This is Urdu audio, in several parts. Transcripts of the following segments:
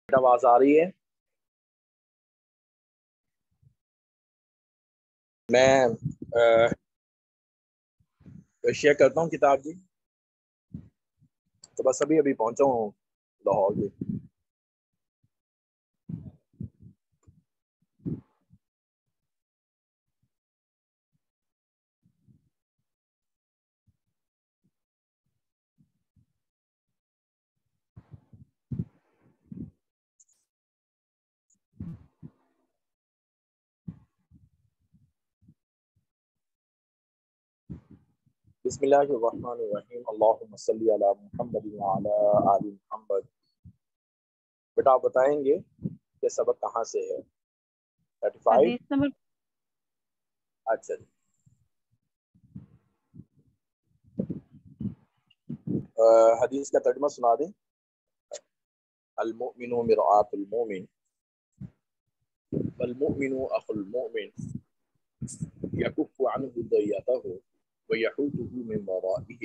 آواز آ رہی ہے؟ میں شیئر کرتا ہوں کتاب جی. تو بس ابھی پہنچا ہوں لاہور جی. بسم اللہ الرحمن الرحیم. اللہم صلی علی محمد وعلی آل محمد. بیٹا آپ بتائیں گے کہ سبق کہاں سے ہے؟ 35 حدیث نمبر. اچھا جی. حدیث کا ترجمہ سنا دیں. المؤمن مرآۃ المؤمن والمؤمن اخو المؤمن یکف عنہ ضیعتہ وَيَحُوتُهُ مِنْ وَرَائِهِ.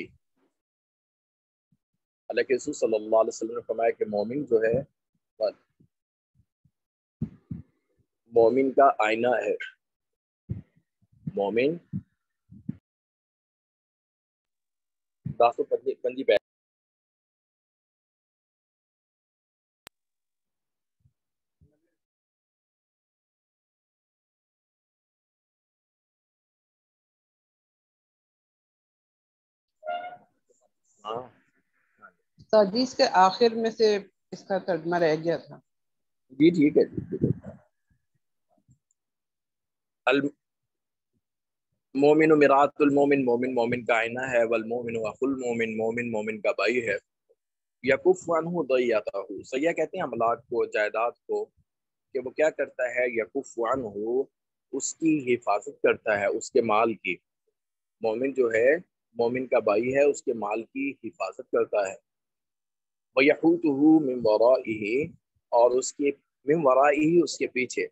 اللہ کے رسول صلی اللہ علیہ وسلم نے فرمایا کہ مومن جو ہے مومن کا آئینہ ہے. مومن داسو پنجی پہ حدیث کے آخر میں سے اس کا ترجمہ رہ گیا تھا. جی ٹھیک ہے. المومن مرآۃ المومن مومن کا آئینہ ہے. والمومن اخو المومن مومن کا بھائی ہے. یکف عنہ ضیعتہ سیاح کہتے ہیں املاک کو، جائیداد کو، کہ وہ کیا کرتا ہے؟ یکف عنہ اس کی حفاظت کرتا ہے، اس کے مال کی. مومن جو ہے مومن کا بھائی ہے، اس کے مال کی حفاظت کرتا ہے. وَيَحُوتُهُ مِنْ وَرَائِهِ اور اس کے من ورائه اس کے پیچھے،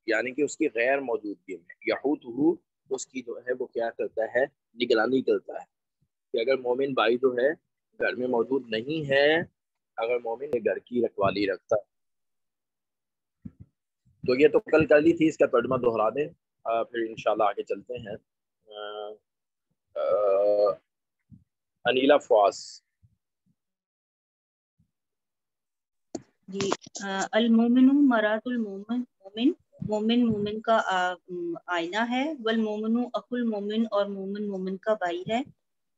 یعنی کہ اس کی غیر موجودگی میں. یحوتہ اس کی جو ہے وہ کیا کرتا ہے؟ نگرانی کرتا ہے. کہ اگر مومن بھائی جو ہے گھر میں موجود نہیں ہے، اگر مومن گھر کی رکھوالی رکھتا ہے تو یہ تو کل کر لی تھی، اس کا ترجمہ دہرا دیں پھر انشاءاللہ آگے چلتے ہیں. انیلا فواز. جی. المومن مرآۃ المومن مومن کا آئینہ ہے. والمومن اخو المومن اور مومن کا بھائی ہے.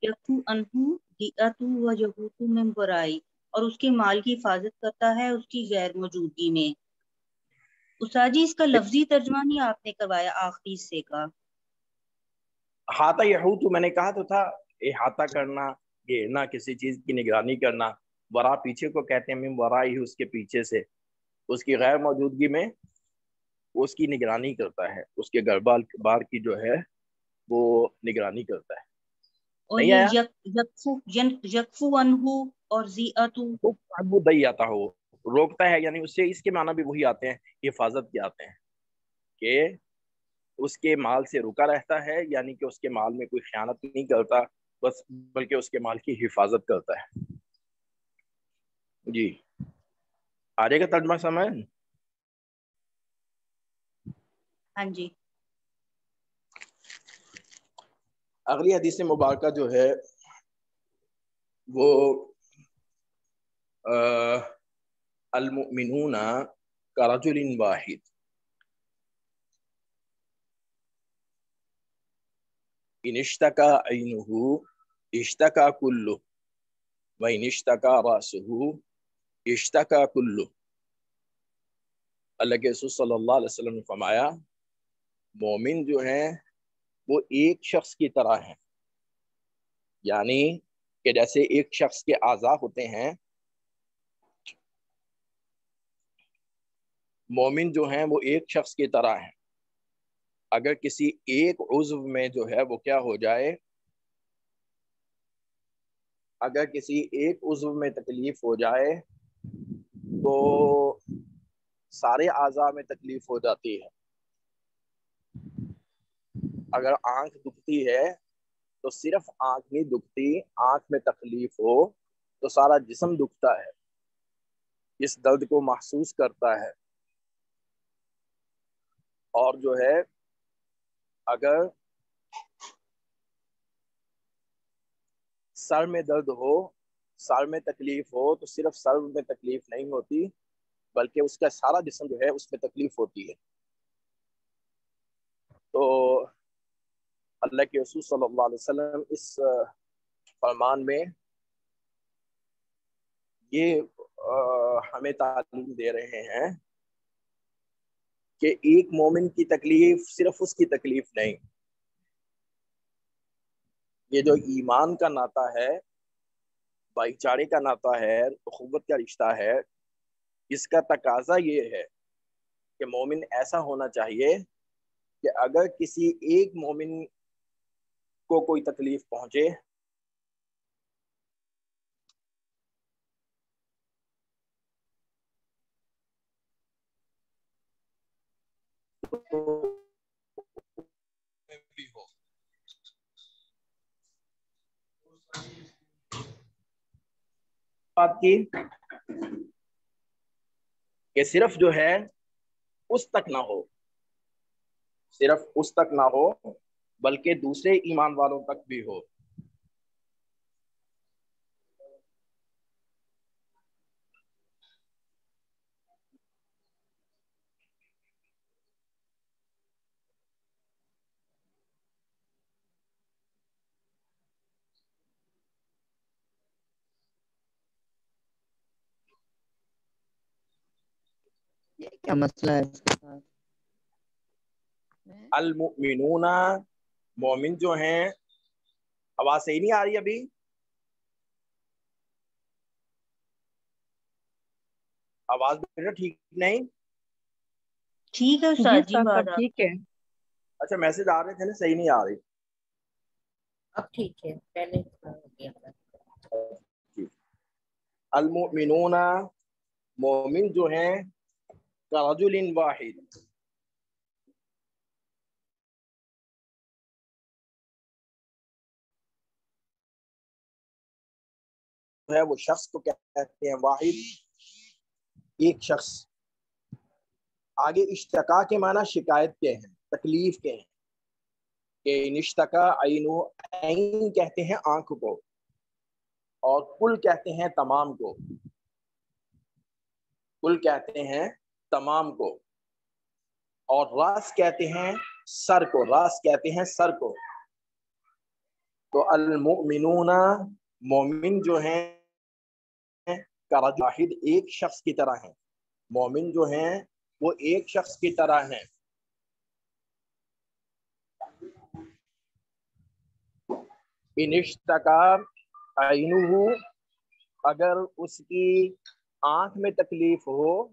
یکفو عنہ ضیعتہ ویحوتہ من ورائہ اور اس کے مال کی حفاظت کرتا ہے اس کی غیر موجودگی میں. استاد جی اس کا لفظی ترجمہ نہیں آپ نے کروایا آخری حصے کا. احاطہ یحوط میں نے کہا تو تھا، احاطہ کرنا، گھیرنا، کسی چیز کی نگرانی کرنا. ورا پیچھے کو کہتے ہیں، من ورا ہی اس کے پیچھے سے، اس کی غیر موجودگی میں اس کی نگرانی کرتا ہے، اس کے گھر بار کی جو ہے وہ نگرانی کرتا ہے. اور نہیں یہ آیا؟ یکفو عنہ اور ضیعتہ وہ ضیعتہ ہو روکتا ہے، یعنی اس سے اس کے معنی بھی وہی آتے ہیں، حفاظت کے آتے ہیں کہ اس کے مال سے رکا رہتا ہے، یعنی کہ اس کے مال میں کوئی خیانت نہیں کرتا بس، بلکہ اس کے مال کی حفاظت کرتا ہے. جی آگے کا ترجمہ سمجھ. ہاں جی. اگلی حدیث مبارکہ جو ہے وہ المؤمنون کرجل واحد. ان اشتکا عینہ اشتکا کلہ وان اشتکا رأسہ اشتکا کلہ. اللہ کے رسول صلی اللہ علیہ وسلم نے فرمایا مومن جو ہیں وہ ایک شخص کی طرح ہیں، یعنی کہ جیسے ایک شخص کے اعضاء ہوتے ہیں، مومن جو ہیں وہ ایک شخص کی طرح ہیں. اگر کسی ایک عضو میں جو ہے وہ کیا ہو جائے، اگر کسی ایک عضو میں تکلیف ہو جائے تو سارے اعضاء میں تکلیف ہو جاتی ہے. اگر آنکھ دکھتی ہے تو صرف آنکھ نہیں دکھتی، آنکھ میں تکلیف ہو تو سارا جسم دکھتا ہے. اس درد کو محسوس کرتا ہے، اور جو ہے اگر سر میں درد ہو، سر میں تکلیف ہو، تو صرف سر میں تکلیف نہیں ہوتی بلکہ اس کا سارا جسم جو ہے اس میں تکلیف ہوتی ہے۔ تو اللہ کے رسول صلی اللہ علیہ وسلم اس فرمان میں یہ ہمیں تعلیم دے رہے ہیں کہ ایک مومن کی تکلیف صرف اس کی تکلیف نہیں، یہ جو ایمان کا ناطہ ہے، بھائی چارے کا ناطہ ہے، اخوت کا رشتہ ہے، اس کا تقاضا یہ ہے کہ مومن ایسا ہونا چاہیے کہ اگر کسی ایک مومن کو کوئی تکلیف پہنچے بات کی کہ صرف جو ہے اس تک نہ ہو، صرف اس تک نہ ہو بلکہ دوسرے ایمان والوں تک بھی ہو۔ کیا مسئلہ ہے اس کے ساتھ؟ المؤمنون، مومن جو ہیں، آواز صحیح نہیں آ رہی ابھی؟ آواز بیٹا ٹھیک نہیں؟ ٹھیک ہے استاد جی، بات ٹھیک ہے۔ اچھا میسج آ رہے تھے نا، صحیح نہیں آ رہی؟ اب ٹھیک ہے، پہلے المؤمنون، مومن جو ہیں، کرجل واحد، ہے وہ شخص کو کہتے ہیں واحد، ایک شخص۔ آگے اشتقا کے معنی شکایت کے ہیں، تکلیف کے ہیں، کہ نشتقا عینو، عین کہتے ہیں آنکھ کو، اور کل کہتے ہیں تمام کو، کل کہتے ہیں تمام کو، اور راس کہتے ہیں سر کو، راس کہتے ہیں سر کو۔ تو المؤمنون، مومن جو ہیں، واحد، ایک شخص کی طرح ہیں، مومن جو ہیں وہ ایک شخص کی طرح ہیں۔ ان اشتکا عینہ، اگر اس کی آنکھ میں تکلیف ہو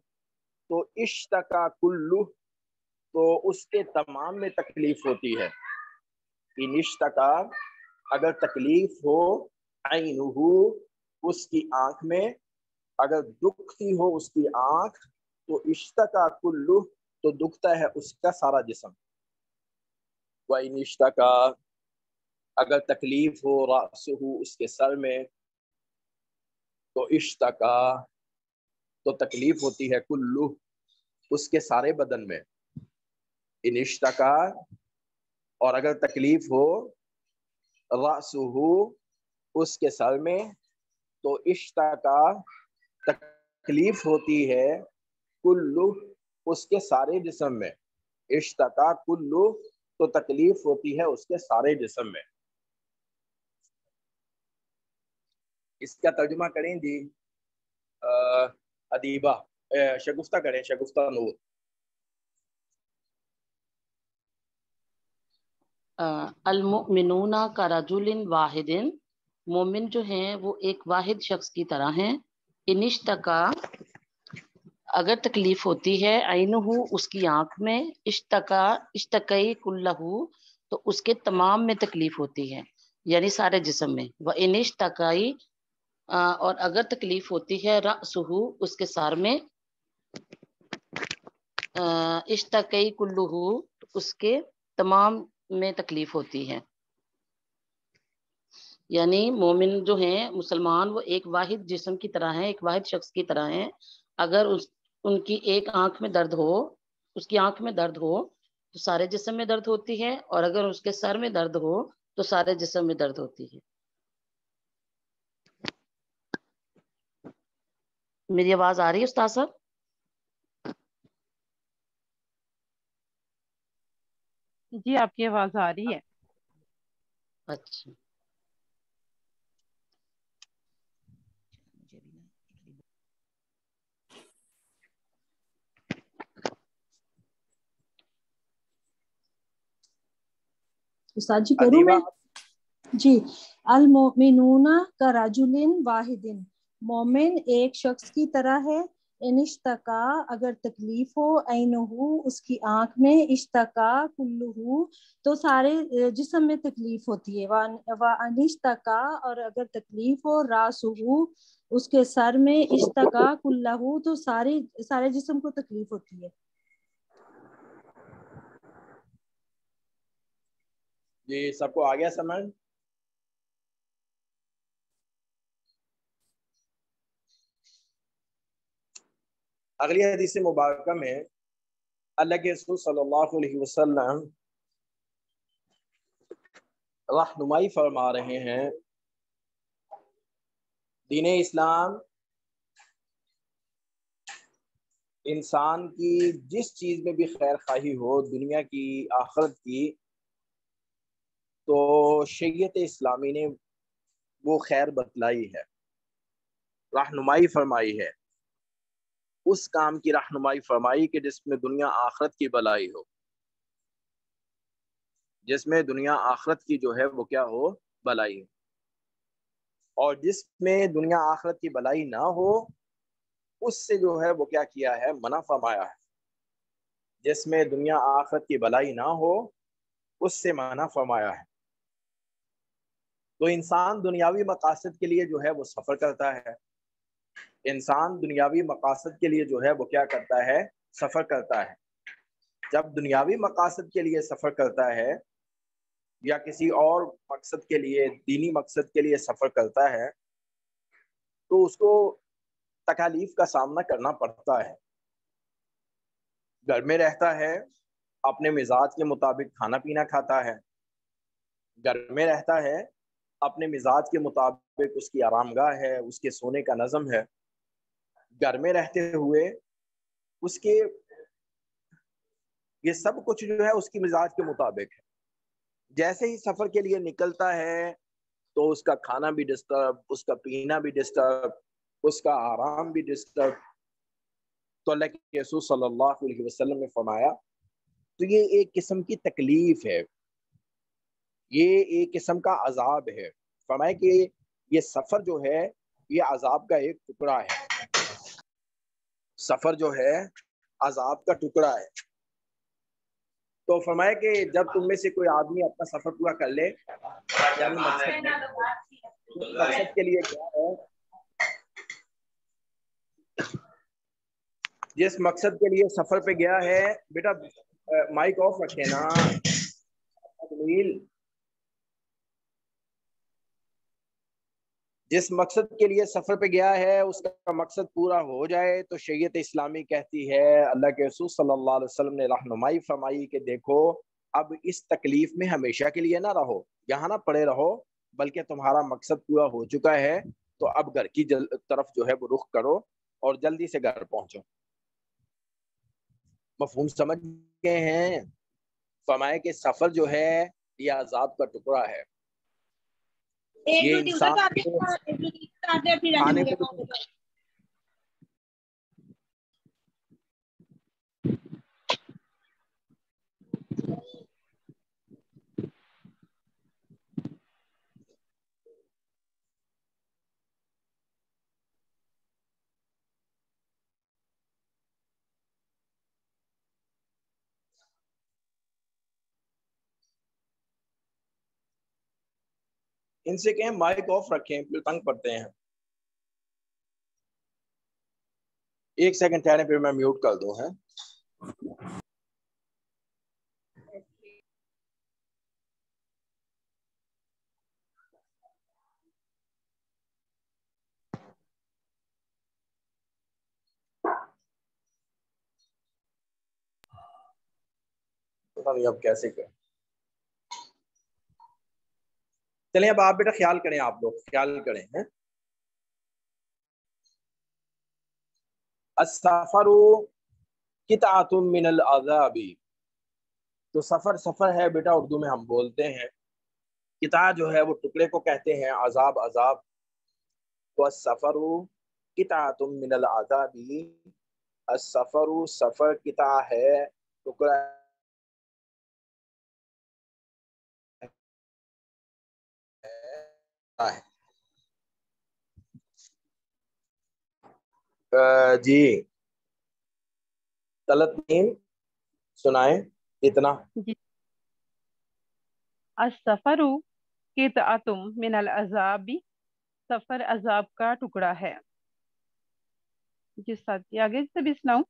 تو اشتکا کلہ، تو اس کے تمام میں تکلیف ہوتی ہے۔ ان اشتکا، اگر تکلیف ہو، عینہ، اس کی آنکھ میں، اگر دکھتی ہو اس کی آنکھ، تو اشتکا کلہ، تو دکھتا ہے اس کا سارا جسم۔ وَإِنِ اشتکا، اگر تکلیف ہو، رأسہ، اس کے سر میں، تو اشتکا، تو تکلیف ہوتی ہے کلہ، اس کے سارے بدن میں۔ ان اشتکا، اور اگر تکلیف ہو، رأسہ، اس کے سر میں، تو اشتکا، تکلیف ہوتی ہے کلہ، اس کے سارے جسم میں۔ اشتکا کلہ، تو تکلیف ہوتی ہے اس کے سارے جسم میں۔ اس کا ترجمہ کریں جی ادیبہ، شگفتہ کریں، شگفتہ نور۔ المؤمنون کرجل واحد، مومن جو ہیں وہ ایک واحد شخص کی طرح ہیں۔ انشتکا، اگر تکلیف ہوتی ہے، عینہ، اس کی آنکھ میں، اشتکا، اشتکئی کلہ، تو اس کے تمام میں تکلیف ہوتی ہے، یعنی سارے جسم میں۔ وہ انشتکائی، اور اگر تکلیف ہوتی ہے، رأسہ، اس کے سار میں، اشتکئی کلہ، اس کے تمام میں تکلیف ہوتی ہے۔ یعنی مومن جو ہیں، مسلمان، وہ ایک واحد جسم کی طرح ہیں، ایک واحد شخص کی طرح ہیں، اگر ان کی ایک آنکھ میں درد ہو، اس کی آنکھ میں درد ہو تو سارے جسم میں درد ہوتی ہے، اور اگر اس کے سر میں درد ہو تو سارے جسم میں درد ہوتی ہے۔ میری آواز آ رہی ہے استاد صاحب؟ جی آپ کی آواز آ رہی ہے۔ اچھا، استاد جی کروں میں؟ جی، المؤمنون کا رجلن واحدن، مومن ایک شخص کی طرح ہے، ان اشتکا اگر تکلیف ہو، عینہ اس کی آنکھ میں، اشتکا کلہ تو سارے جسم میں تکلیف ہوتی ہے، وان اشتکا اور اگر تکلیف ہو، راسہ اس کے سر میں، اشتکا کلہ تو سارے جسم کو تکلیف ہوتی ہے۔ جی سب کو آ گیا سمجھ؟ اگلی حدیث مبارکہ میں اللہ کے رسول صلی اللہ علیہ وسلم رہنمائی فرما رہے ہیں۔ دین اسلام انسان کی جس چیز میں بھی خیر خواہی ہو، دنیا کی آخرت کی، تو شریعت اسلامی نے وہ خیر بتلائی ہے، رہنمائی فرمائی ہے، اس کام کی رہنمائی فرمائی کہ جس میں دنیا آخرت کی بھلائی ہو، جس میں دنیا آخرت کی جو ہے وہ کیا ہو، بھلائی ہو، اور جس میں دنیا آخرت کی بھلائی نہ ہو اس سے جو ہے وہ کیا کیا ہے، منع فرمایا ہے۔ جس میں دنیا آخرت کی بھلائی نہ ہو اس سے منع فرمایا ہے۔ تو انسان دنیاوی مقاصد کے لیے جو ہے وہ سفر کرتا ہے، انسان دنیاوی مقاصد کے لیے جو ہے وہ کیا کرتا ہے، سفر کرتا ہے۔ جب دنیاوی مقاصد کے لیے سفر کرتا ہے یا کسی اور مقصد کے لیے، دینی مقصد کے لیے سفر کرتا ہے تو اس کو تکالیف کا سامنا کرنا پڑتا ہے۔ گھر میں رہتا ہے، اپنے مزاج کے مطابق کھانا پینا کھاتا ہے، گھر میں رہتا ہے، اپنے مزاج کے مطابق اس کی آرام گاہ ہے، اس کے سونے کا نظم ہے، گھر میں رہتے ہوئے اس کے یہ سب کچھ جو ہے اس کی مزاج کے مطابق ہے۔ جیسے ہی سفر کے لیے نکلتا ہے تو اس کا کھانا بھی ڈسٹرب، اس کا پینا بھی ڈسٹرب، اس کا آرام بھی ڈسٹرب۔ تو اللہ کے رسول صلی اللہ علیہ وسلم نے فرمایا تو یہ ایک قسم کی تکلیف ہے، یہ ایک قسم کا عذاب ہے۔ فرمایا کہ یہ سفر جو ہے یہ عذاب کا ایک ٹکڑا ہے، سفر جو ہے عذاب کا ٹکڑا ہے۔ تو فرمایا کہ جب تم میں سے کوئی آدمی اپنا سفر پورا کر لے، یعنی مقصد کے لیے کیا ہے، جس مقصد کے لیے سفر پہ گیا ہے، بیٹا مائک آف رکھے نا جس مقصد کے لیے سفر پہ گیا ہے اس کا مقصد پورا ہو جائے تو شریعت اسلامی کہتی ہے، اللہ کے رسول صلی اللہ علیہ وسلم نے رہنمائی فرمائی کہ دیکھو اب اس تکلیف میں ہمیشہ کے لیے نہ رہو، یہاں نہ پڑے رہو، بلکہ تمہارا مقصد پورا ہو چکا ہے تو اب گھر کی طرف جو ہے وہ رخ کرو اور جلدی سے گھر پہنچو۔ مفہوم سمجھ گئے ہیں؟ فرمایا کہ سفر جو ہے یہ عذاب کا ٹکڑا ہے، یہ انسان کھانے کو ان سے کہیں مائک آف رکھیں، پھر تنگ پڑتے ہیں۔ ایک سیکنڈ ٹھہریں پھر میں میوٹ کر دوں ہے۔ پتا نہیں اب کیسے کریں. چلیں اب آپ بیٹا خیال کریں, آپ لوگ خیال کریں. السفر قطعۃ من العذاب, تو سفر ہے بیٹا اردو میں ہم بولتے ہیں. قطع جو ہے وہ ٹکڑے کو کہتے ہیں, عذاب. تو السفر قطعۃ من العذاب, السفر سفر قطع ہے ٹکڑا ہے. جی تلتین سنائیں اتنا. السفر قطعۃ من العذاب, سفر عذاب کا ٹکڑا ہے. جس ساتھ آگے سے بھی سناؤں؟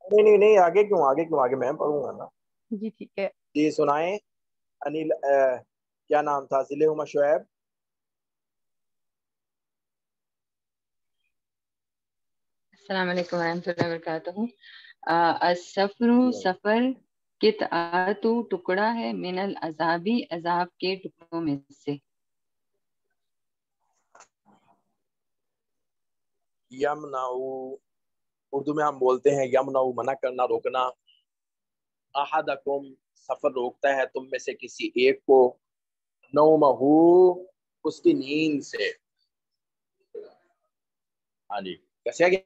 نہیں آگے کیوں, آگے میں پڑھوں گا نا. جی ٹھیک ہے. جی سنائیں. انیل کیا نام تھا, ضلع شعیب. السلام علیکم ورحمۃ اللہ وبرکاتہ. السفر سفر قطعۃ ٹکڑا ہے, من العذاب عذاب کے ٹکڑوں میں سے. یمنعو اردو میں ہم بولتے ہیں یمنعو منع کرنا, روکنا. احدکم سفر روکتا ہے تم میں سے کسی ایک کو, نومہو اس کی نیند سے. ہاں جی کیسے آگے.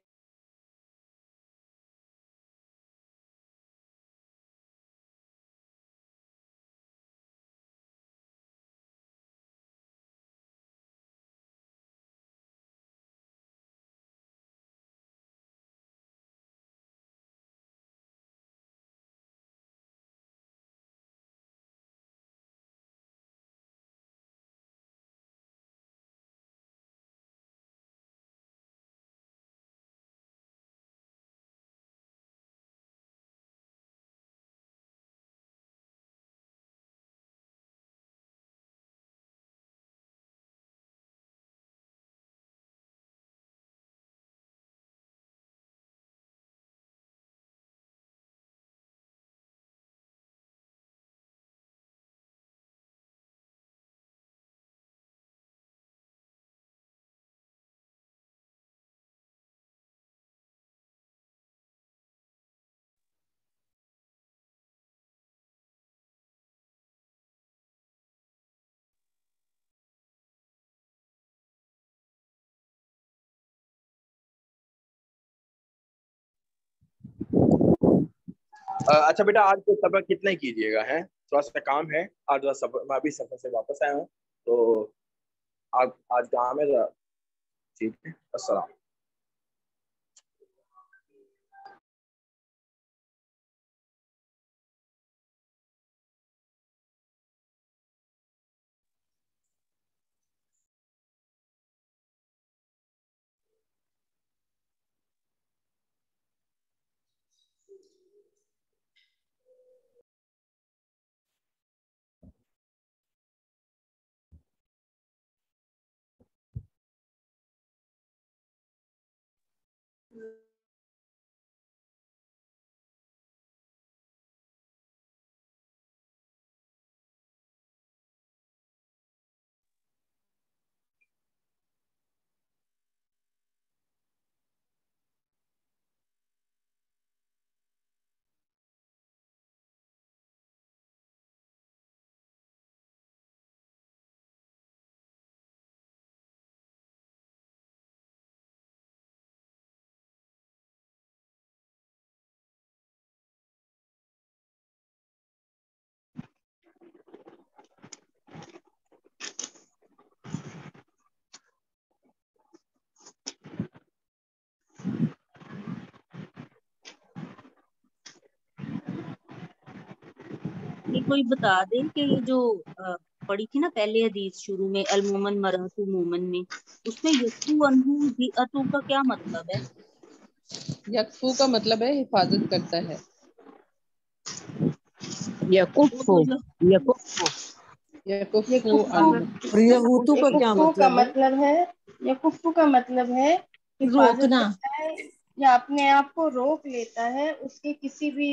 اچھا بیٹا آج کے سبق کتنے کیجیے گا, ہے تھوڑا سا کام ہے آج, میں ابھی سفر سے واپس آیا ہوں تو آج کام ہے. ٹھیک ہے, السلام. یہ کوئی بتا دے کہ یہ جو پڑھی تھی نا پہلے حدیث شروع میں المومن مراتو مومن میں, اس میں یکفو انہو دیاتو کا کیا مطلب ہے؟ یکفو کا مطلب ہے حفاظت کرتا ہے. یکفو یکفو کا کیا مطلب ہے؟ یکفو کا مطلب ہے حفاظت روکنا. کرتا ہے یا اپنے آپ کو روک لیتا ہے اس کے کسی بھی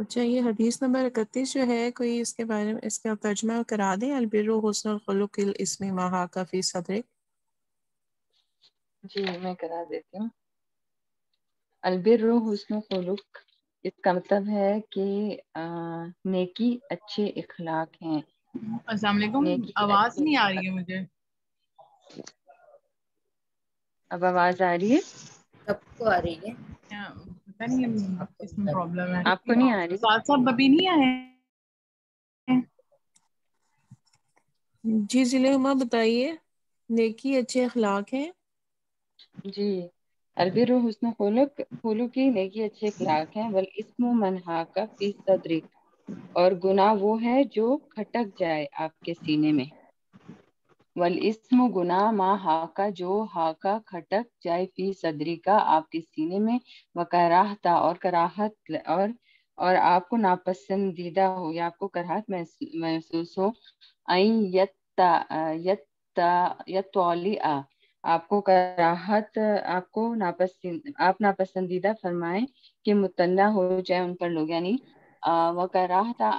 اچھا یہ حدیث نمبر 31 جو ہے کوئی اس کے بارے میں اس کا ترجمہ کرا دیں؟ البر حسن الخلق الاسم ما حاک فی صدرک. جی میں کرا دیتی ہوں. البر حسن خلق اس کا مطلب ہے کہ نیکی اچھے اخلاق ہیں. السلام علیکم. نیکی آواز اچھے نہیں آ اخلاق. رہی ہے مجھے. اب آواز آ رہی ہے؟ سب کو آ رہی ہے. پتہ نہیں اس میں پرابلم ہے. آپ کو نہیں آ رہی؟ ساتھ ساتھ ابھی نہیں آئے. جی ضلع ہما بتائیے. نیکی اچھے اخلاق ہیں. جی البر حسن خلق خلق کی نیکی اچھے اخلاق ہیں. والاسم من حاک فی صدرک اور گناہ وہ ہے جو کھٹک جائے آپ کے سینے میں. والاسم گناہ ما حاکا جو حاکا کھٹک جائے فی صدری کا آپ کے سینے میں. وکراہتا اور کراہت اور آپ کو ناپسندیدہ ہو یا آپ کو کراہت محسوس ہو. یتولیٰ آپ کو کراہت آپ ناپسندیدہ فرمائیں کہ مطلع ہو جائے ان پر لوگ. یعنی وکراہتا